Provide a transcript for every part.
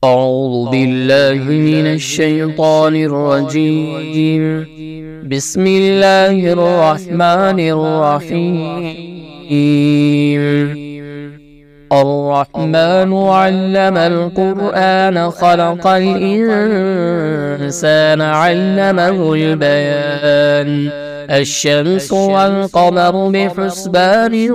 أعوذ بالله من الشيطان الرجيم. بسم الله الرحمن الرحيم. الرحمن علم القرآن خلق الإنسان علمه البيان. الشمس والقمر بحسبان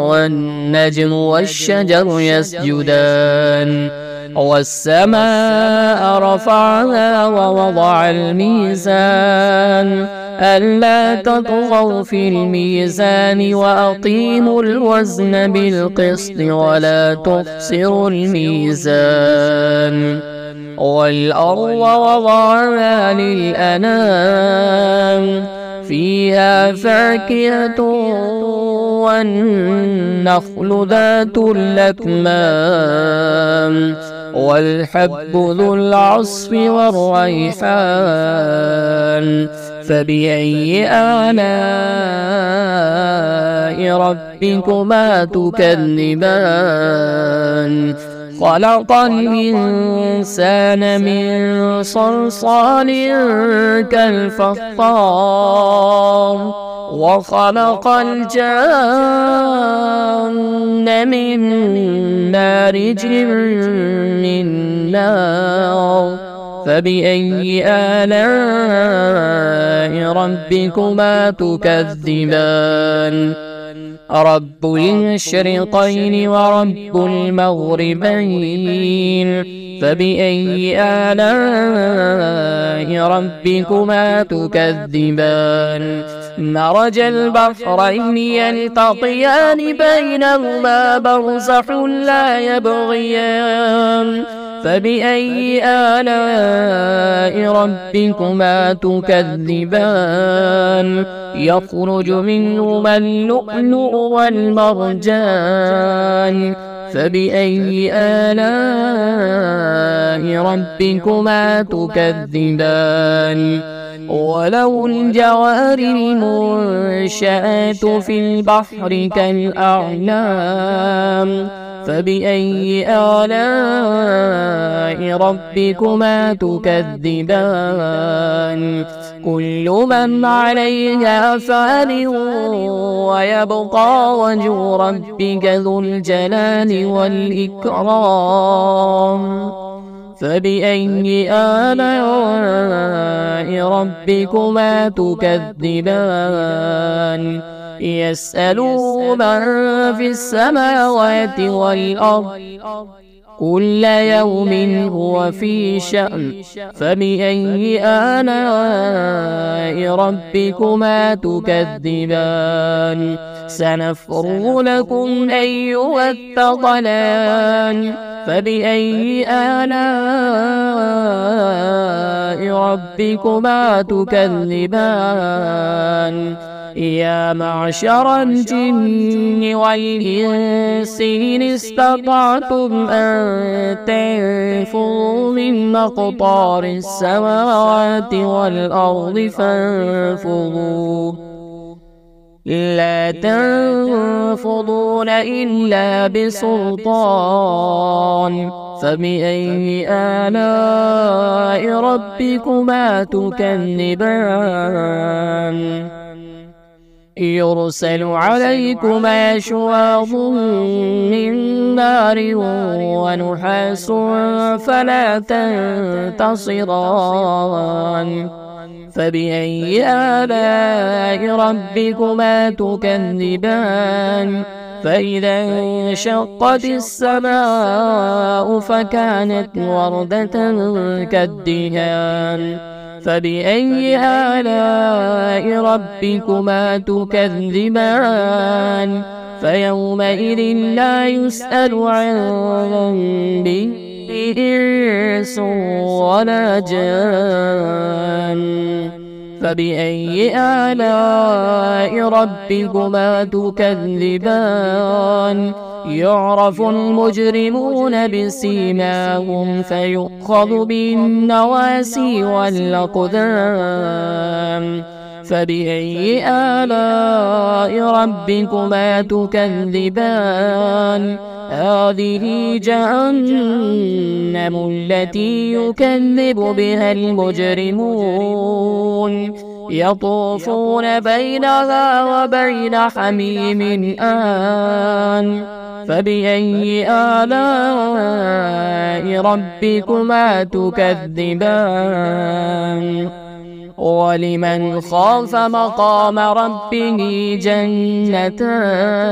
والنجم والشجر يسجدان والسماء رفعها ووضع الميزان ألا تطغوا في الميزان وأقيموا الوزن بالقسط ولا تخسروا الميزان والأرض وضعها للأنام فيها فاكهة والنخل ذات الأكمام والحب ذو العصف والريحان فبأي آلاء ربكما تكذبان خلق الإنسان من صلصال كالفخار وخلق الجان من مارج من نار فبأي آلاء ربكما تكذبان رب المشرقين ورب المغربين فبأي آلاء ربكما تكذبان مرج البحرين يلتقيان بينهما برزخ لا يبغيان فبأي آلاء ربكما تكذبان يخرج منهما اللؤلؤ والمرجان فبأي آلاء ربكما تكذبان وله الجوار المنشآت في البحر كالأعلام فبأي آلاء ربكما تكذبان كل من عليها فان ويبقى وجه ربك ذو الجلال والإكرام فبأي آلاء ربكما تكذبان يسأله من في السماوات والأرض كل يوم هو في شأن فبأي آلاء ربكما تكذبان سنفرغ لكم أيها الثقلان فبأي آلاء ربكما تكذبان يا معشر الجن والإنس إن استطعتم أن تنفذوا من أقطار السماوات والأرض فانفذوا لا تنفذون إلا بسلطان فبأي آلاء ربكما تكذبان يرسل عليكما شواظ من نار ونحاس فلا تنتصران فبأي آلاء ربكما تكذبان فإذا انشقت السماء فكانت وردة كالدهان فبأي آلاء ربكما تكذبان فيومئذ لا يسأل عن ذنبه إنس ولا جان فبأي آلاء ربكما تكذبان يعرف المجرمون بسيماهم فيؤخذ بالنواسي والأقدام فبأي آلاء ربكما تكذبان هذه جهنم جهنم التي يكذب بها المجرمون يطوفون بينها وبين حميم آن فبأي آلاء ربكما تكذبان ولمن خاف مقام ربه جنتان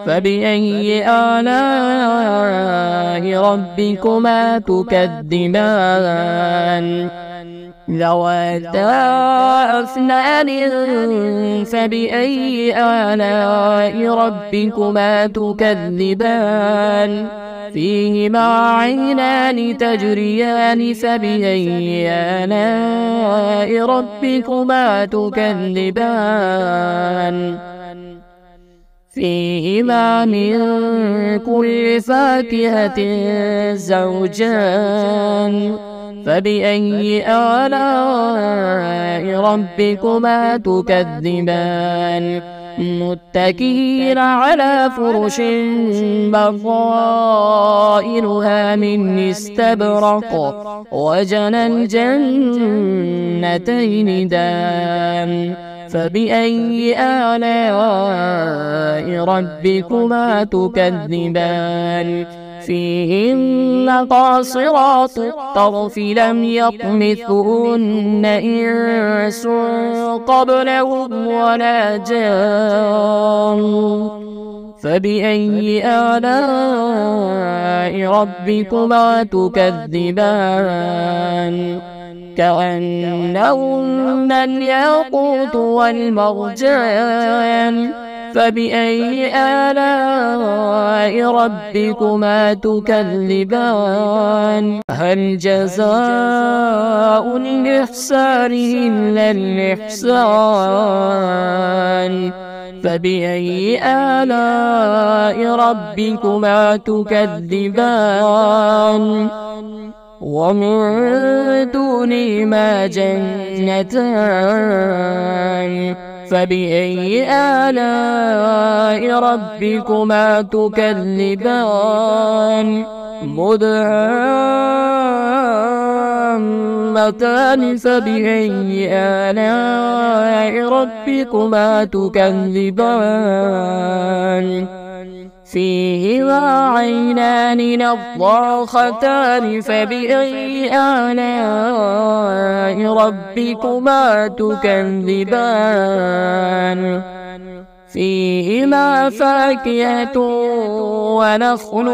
فبأي آلاء ربكما تكذبان ذواتا أفنان فبأي آلاء ربكما تكذبان فيهما عينان تجريان فبأي آلاء ربكما تكذبان فيهما من كل فاكهة زوجان فبأي آلاء ربكما تكذبان متكئين على فرش بطائنها من استبرق وجنى الجنتين دان فبأي آلاء ربكما تكذبان فيهن قاصرات الطرف لم يطمثهن إنس قبلهم ولا جان فبأي آلاء ربكما تكذبان كأنهن الياقوت والمرجان فبأي آلاء ربكما تكذبان هل جزاء الإحسان إلا الإحسان فبأي آلاء ربكما تكذبان ومن دونهما جنتان فبأي آلاء ربكما تكذبان مدهامتان فبأي آلاء ربكما تكذبان فيهما عينان نضاختان فبأي آلاء ربكما تكذبان فيهما فاكهة ونخل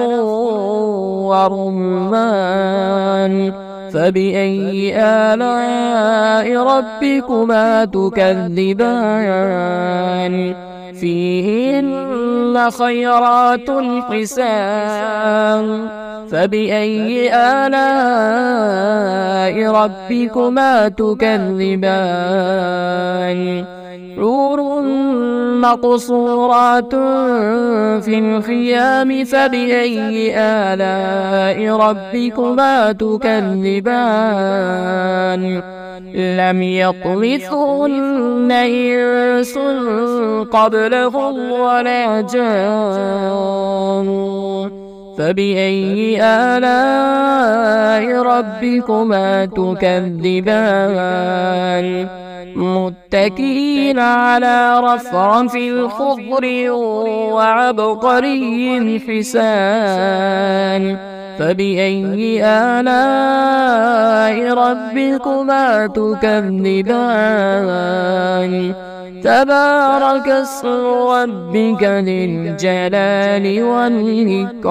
ورمان فبأي آلاء ربكما تكذبان فيهن خيرات حسان فبأي آلاء ربكما تكذبان حور مقصورات في الخيام فبأي آلاء ربكما تكذبان لم يطمثهن إنس قبلهم ولا جان فبأي آلاء ربكما تكذبان متكئين على رفرف خضر وعبقري حسان فبأي آلاء ربكما تكذبان تبارك اسم ربك ذي الجلال والإكرام.